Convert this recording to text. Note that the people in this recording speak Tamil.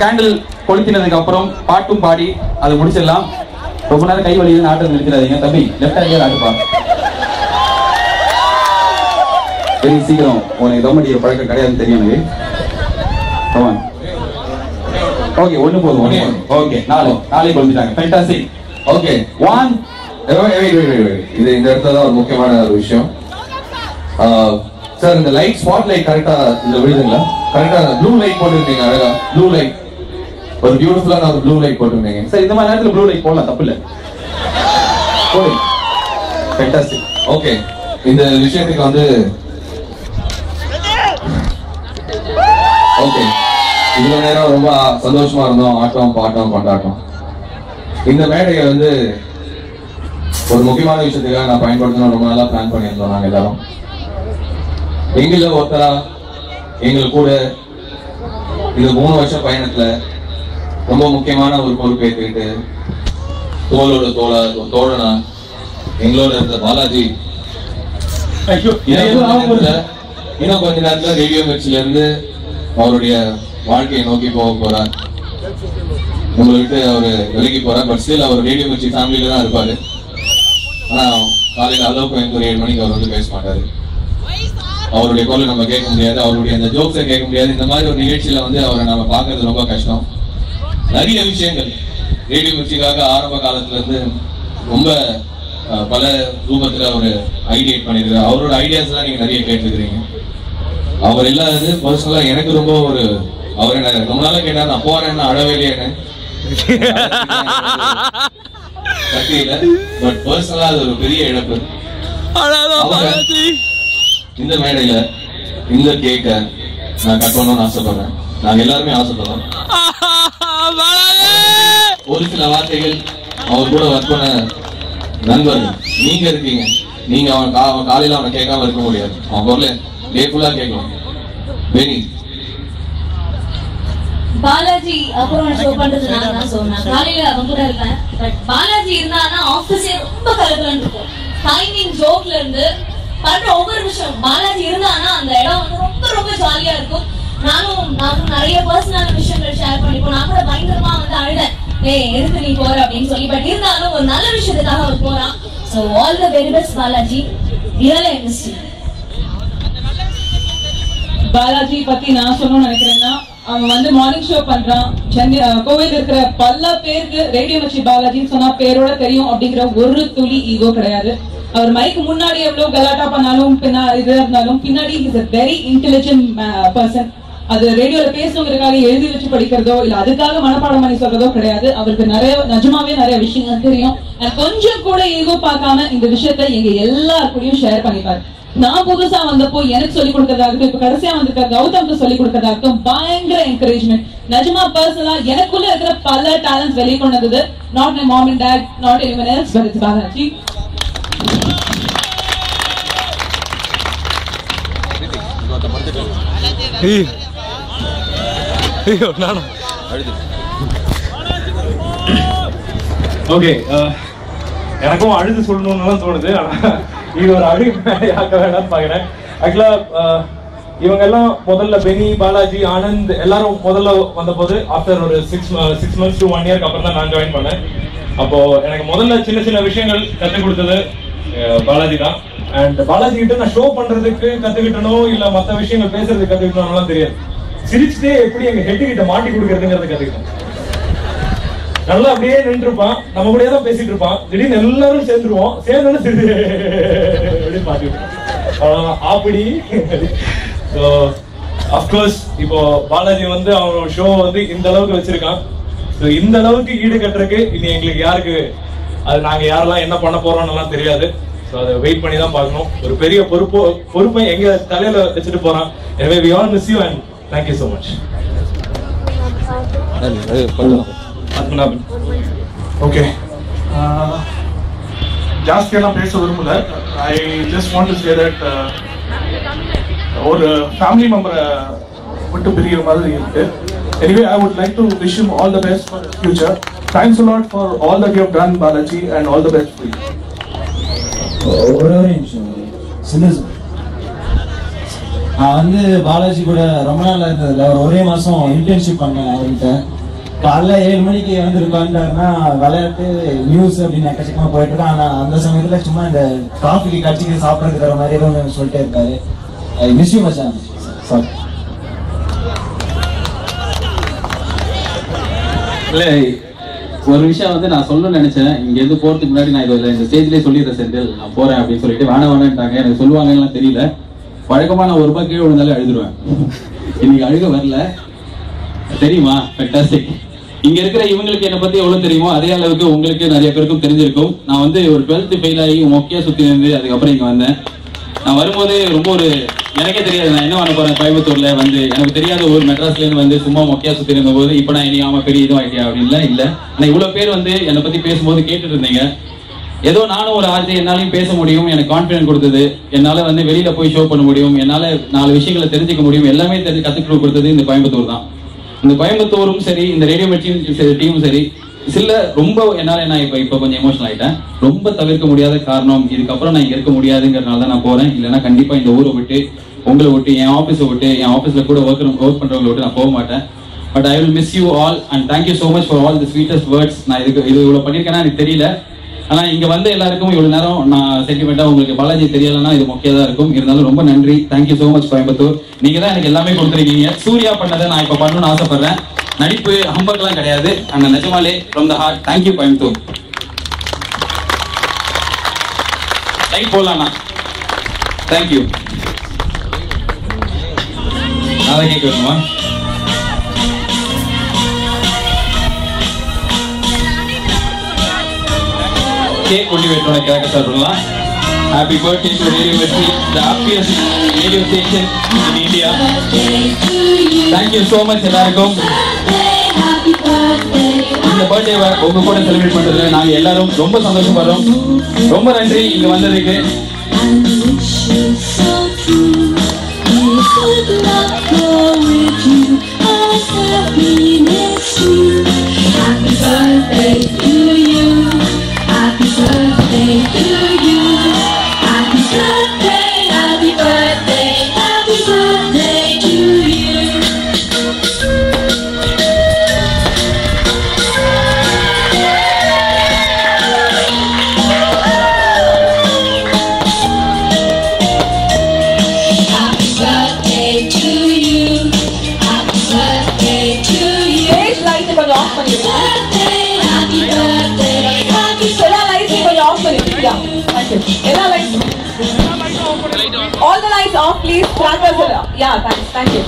கேண்டில் கொளுத்தினதுக்கு அப்புறம் பாட்டும் பாடி அதை முடிச்சிடலாம். ரொம்ப நேரம் கை வலியுது நாட்டு நிறுத்திடாதீங்க. தம்பி லெஃப்ட் ஹேண்ட்ல நாட்டுப்பா. வெரி சீக்கிரம் உனக்கு தம் அடிக்கிற பழக்கம் கிடையாதுன்னு தெரியும் எனக்கு. ஓகே ஒண்ணு போதும். ஓகே நாளை கொளுத்திட்டாங்க. ஃபேண்டாஸ்டிக். ஓகே 1 இது இந்த இடத்துல தான் ஒரு முக்கியமான ஒரு விஷயம். சார் இந்த லைட் ஸ்பாட் லைட் கரெக்டா இந்த விழுதுங்களா? கரெக்டா ப்ளூ லைட் போட்டுருக்கீங்க. அழகா ப்ளூ லைட், ஒரு பியூட்டிஃபுல்லான ஒரு ப்ளூ லைட் போட்டுருக்கீங்க. சார் இந்த மாதிரி நேரத்தில் ப்ளூ லைட் போடலாம், தப்பு இல்லை. ஃபேண்டாஸ்டிக். ஓகே இந்த விஷயத்துக்கு வந்து ஓகே இவ்வளவு நேரம் ரொம்ப சந்தோஷமா இருந்தோம். ஆட்டம் பாட்டம் கொண்டாட்டம். இந்த மேடையை வந்து ஒரு முக்கியமான விஷயத்துக்காக நான் பயன்படுத்தணும் ரொம்ப நாளா பிளான் பண்ணியிருந்தோம். நாங்க எல்லாரும் எங்கள ஒருத்தரா எங்கள் கூட இந்த 3 வருஷம் பயணத்துல ரொம்ப முக்கியமான ஒரு பொறுப்பை ஏற்றுக்கிட்டு தோளோட தோழனா எங்களோட இருந்த பாலாஜி இன்னும் கொஞ்ச நேரத்துல ரேடியோ மிர்ச்சில இருந்து அவருடைய வாழ்க்கையை நோக்கி போக போறார். உங்களை விட்டு அவரு விலகி போறார். பட் ஸ்டில் அவர் ரேடியோ மிர்ச்சி ஃபேமிலியில தான் இருப்பாரு. ஆனா காலையில அளவுக்கு ஒரு 7 மணிக்கு அவர் வந்து பேச மாட்டாரு. அவருடைய குரலை நம்ம கேட்க முடியாது, அவருடைய அந்த ஜோக்ஸை கேட்க முடியாது. இந்த மாதிரி ஒரு நிகழ்ச்சியில வந்து அவரை நம்ம பார்க்கறது ரொம்ப கஷ்டம். நிறைய விஷயங்கள் ரேடியோ மிர்ச்சிக்காக ஆரம்ப காலத்துல இருந்து ரொம்ப பல ரூபத்துல அவரு ஐடியேட் பண்ணிருக்காரு. அவரோட ஐடியாஸ் எல்லாம் நீங்க நிறைய கேட்டுருக்கீங்க. அவர் இல்லாதது பர்சனலா எனக்கு ரொம்ப ஒரு அவர் என்ன ரொம்ப நாளா கேட்டா நான் போறேன்னு அழவேலையேன்னு கட்டியில. பட் பர்சனலா அது ஒரு பெரிய இழப்பு. இந்த மேடையில இந்த கேக்க நான் கட்டணும்னு ஆசைப்படுறேன். நாங்க எல்லாருமே ஆசைப்படுறோம். ஒரு சில வார்த்தைகள் அவர் கூட ஒர்க் பண்ண நண்பர்கள் நீங்க இருக்கீங்க. நீங்க அவன் காலையில அவனை கேட்காம இருக்க முடியாது. அவன் குரல டே ஃபுல்லா கேட்கலாம். வெரி பாலாஜி அப்புறம் ஷோ பண்றது நான் தான் சொன்னேன். காலையில அவன் கூட இருப்பேன். பட் பாலாஜி இருந்தானா ஆபீஸே ரொம்ப கலகலன்னு இருக்கும். டைமிங் ஜோக்ல இருந்து பண்ற ஒவ்வொரு விஷயம் பாலாஜி இருந்தானா அந்த இடம் வந்து ரொம்ப ரொம்ப ஜாலியா இருக்கும். நானும் நிறைய பர்சனல் விஷயங்கள் ஷேர் பண்ணிப்போம். நான் கூட பயங்கரமா வந்து அழுதேன், எதுக்கு நீ போற அப்படின்னு சொல்லி. பட் இருந்தாலும் ஒரு நல்ல விஷயத்துக்காக அவர் போறான். So all the very best Balaji. Really miss you. Balaji பத்தி நான் சொல்லணும்னு நினைக்கிறேன்னா அவன் வந்து மார்னிங் ஷோ பண்றான். சென்னை கோவில் இருக்கிற பல பேருக்கு ரேடியோ மிர்ச்சி பாலாஜின்னு சொன்னா பேரோட தெரியும் அப்படிங்கிற ஒரு துளி ஈகோ கிடையாது. அவர் மைக்கு முன்னாடி எவ்வளவு கலாட்டா பண்ணாலும் இது இருந்தாலும் பின்னாடி is a very intelligent person. அது ரேடியோல பேசுறவங்களுக்காக எழுதி வச்சு படிக்கிறதோ இல்ல அதுக்காக மனப்பாடம் பண்ணி சொல்றதோ கிடையாது. அவருக்கு நிஜமாவே நிறைய விஷயங்கள் தெரியும். கொஞ்சம் கூட ஈகோ பார்க்காம இந்த விஷயத்த எங்க எல்லாருக்கூடயும் ஷேர் பண்ணிப்பாரு. நான் புதுசா வந்தப்போ எனக்கு சொல்லிக் கொடுக்கறதாகட்டும், இப்ப கடைசியா வந்திருக்க கௌதம்க்கு சொல்லிக் கொடுக்கறதாகட்டும் பயங்கர என்கரேஜ்மெண்ட். நிஜமா பர்சனலா எனக்குள்ள இருக்கிற பல டேலண்ட்ஸ் வெளியே கொண்டு வந்தது. Not my mom and dad, not anyone else, but it's Balaji. Okay எனக்கும் அழுது சொல்லணும்னு தோணுது. ஆனா இது ஒரு அழுக வேண்டாம்னு பாக்குறேன். ஆக்சுவலா இவங்க எல்லாம் முதல்ல பெனி, பாலாஜி, ஆனந்த் எல்லாரும் முதல்ல வந்த போது ஆஃப்டர் ஒரு 6 months to 1 year அப்புறம் தான் நான் ஜாயின் பண்ணேன். அப்போ எனக்கு முதல்ல சின்ன சின்ன விஷயங்கள் கற்றுக் கொடுத்தது பாலாஜி தான். அண்ட் பாலாஜி கிட்ட நான் ஷோ பண்றதுக்கு கத்துக்கிட்டனோ இல்ல மற்ற விஷயங்கள் பேசுறதுக்கு கத்துக்கிட்டோம்லாம் தெரியாது. சிரிச்சுட்டே எப்படி எங்க ஹெட் கிட்ட மாட்டி கொடுக்கறதுங்கிறத கத்துக்கிட்டோம். நல்லா அப்படியே நின்று இருப்பான், நம்ம கூட தான் பேசிட்டு இருப்பான். திடீர்னு எல்லாரும் சேர்ந்துருவோம், சேர்ந்து அப்படின்னு பாத்துக்கிட்டோம் அப்படி. அப்கோர்ஸ் இப்போ பாலாஜி வந்து அவனோட ஷோ வந்து இந்த அளவுக்கு வச்சிருக்கான். இந்த அளவுக்கு ஈடு கட்டுறதுக்கு இனி எங்களுக்கு யாருக்கு அது நாங்க யாரெல்லாம் என்ன பண்ண போறோம்னு எல்லாம் தெரியாது. அதை வெயிட் பண்ணி தான் பார்க்கணும். ஒரு பெரிய பொறுப்பை எங்க தலையில வச்சுட்டு போறான். எனவே we all miss you and thank you so much. Okay. ஜாஸ்தியெல்லாம் பேச விரும்பல. I just want to say that ஒரு ஃபேமிலி மெம்பரை விட்டு பிரிகிற மாதிரி இருக்கு. Anyway, I would like to wish him all the best for the future. Thanks a lot for all that you have done, Balaji, and all the best for you. நான் வந்து பாலாஜி கூட ரொம்ப நாள் இருந்ததில்ல, ஒரே மாதம் இன்டர்ன்ஷிப் பண்ணேன் அவர்கிட்ட. காலைல 7 மணிக்கு வந்து உட்காந்துட்டாருன்னா விளையாட்டு நியூஸ் அப்படின்னு எக்கச்சக்கமாக போயிட்டு இருக்கேன். ஆனால் அந்த சமயத்தில் சும்மா இந்த காஃபிக்கு கட்சிக்கு சாப்பிட்றதுக்கு தர மாதிரி எதுவும் சொல்லிட்டே இருக்காரு. மிஸ் யூ மச்சான். சாரி. இல்லை, ஒரு விஷயம் வந்து நான் சொல்லணும்னு நினைச்சேன். இங்கேருந்து போகிறதுக்கு முன்னாடி நான் இந்த ஸ்டேஜ்லேயே சொல்லிடுறேன், செந்தில் நான் போகிறேன் அப்படின்னு சொல்லிட்டு வேணான்ட்டாங்க. எனக்கு சொல்லுவாங்கலாம் தெரியல. வழக்கமாக நான் 1 ரூபாய் கீழே விழுந்தாலே அழுதுருவேன். இன்னைக்கு அழுக வரல. தெரியுமா? ஃபேண்டாஸ்டிக். இங்க இருக்கிற இவங்களுக்கு என்னை பத்தி எவ்வளவு தெரியுமோ அதே அளவுக்கு உங்களுக்கு நிறைய பேருக்கும் தெரிஞ்சிருக்கும். நான் வந்து ஒரு 12th ஃபெயில் ஆகி மொக்கையா சுத்தி இருந்து அதுக்கப்புறம் இங்க வந்தேன். நான் வரும்போது ரொம்ப எனக்கே தெரியாது நான் என்ன பண்ண போறேன். கோயம்புத்தூர்ல வந்து எனக்கு தெரியாத ஒரு மெட்ராஸ்ல இருந்து வந்து சும்மா மொக்கையா சுத்தி இருந்த போது இப்ப நான் இனியாம பெரிய இதுவும் ஆயிட்டியா அப்படின்லாம் இல்ல. ஆனா இவ்வளவு பேர் வந்து என்னை பத்தி பேசும்போது கேட்டுட்டு இருந்தீங்க. ஏதோ நானும் ஒரு ஆர்ஜி, என்னாலையும் பேச முடியும், எனக்கு கான்பிடன்ஸ் கொடுத்தது, என்னால வந்து வெளியில போய் ஷோ பண்ண முடியும், என்னால 4 விஷயங்களை தெரிஞ்சுக்க முடியும், எல்லாமே கத்துக்கிட்டு கொடுத்தது இந்த கோயம்புத்தூர் தான். இந்த கோயம்புத்தூரும் சரி, இந்த ரேடியோ மெட்ரியும் டீமும் சரி, சில ரொம்ப என்னால நான் இப்ப கொஞ்சம் எமோஷனல் ஆயிட்டேன். ரொம்ப தவிர்க்க முடியாத காரணம், இதுக்கப்புறம் நான் இங்க இருக்க முடியாதுங்கிறதுனால தான் நான் போறேன். இல்லைன்னா கண்டிப்பா இந்த ஊரை விட்டு, உங்களை விட்டு, என் ஆஃபீஸை விட்டு, என் ஆஃபீஸ்ல கூட ஒர்க் பண்றவங்களை விட்டு நான் போக மாட்டேன். But I will miss you all and thank you so much for all the sweetest words. நான் இது இவ்வளவு பண்ணிருக்கேன்னா எனக்கு தெரியல. ஆனா இங்க வந்து எல்லாருக்கும் இவ்வளவு நேரம் நான் சென்டிமெண்டா உங்களுக்கு பாலாஜி தெரியலன்னா இது மொக்கையா தான் இருக்கும். இருந்தாலும் ரொம்ப நன்றி. Thank you so much Coimbatore. நீங்க தான் எனக்கு எல்லாமே கொடுத்துருக்கீங்க. சூர்யா பண்ணதை நான் இப்ப பண்ணணும்னு ஆசைப்படுறேன். நடிப்பு ஹம்பக்லாம் கிடையாது. அந்த நிஜமாலே from the heart thank you Coimbatore. Light போடலாம்ண்ணா. தேங்க்யூ. நான் தான் கேட்க வேணுமா? Cake only wait on a cracker sarula. Happy birthday to Radio Metri, the happiest radio station in India. Thank you so much எல்லாருக்கும். இந்த பர்த்டே உங்க கூட செலிப்ரேட் பண்றதுல நாங்க எல்லாரும் ரொம்ப சந்தோஷப்படுறோம். ரொம்ப நன்றி இங்க வந்ததுக்கு. Happy birthday to you. Happy birthday to you. Happy birthday, happy birthday, happy birthday to you. Happy birthday to you. Happy birthday to you. Stage light கொஞ்சம் ஆஃப் பண்ணிடுங்க. Happy birthday, happy எல்லா லைட்ஸையும் கொஞ்சம் ஆஃப் பண்ணிடுங்க. Thank you. எல்லா lights. All the lights off please. Crackers. Yeah, thank you.